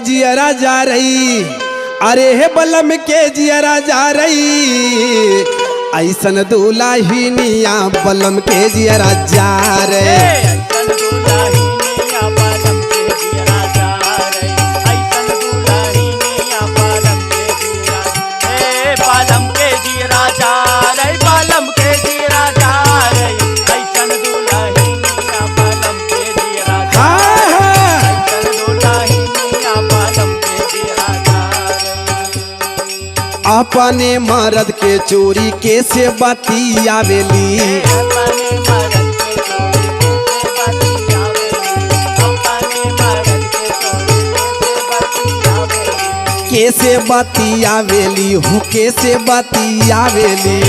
जियरा जा रही, अरे हे बलम के जियरा जा रही, ऐसन दुल्हनिया बलम के जियरा जा रही। अपने मर्द के चोरी कैसे बतियावेली, कैसे बतियावेली हो कैसे बतियावेली।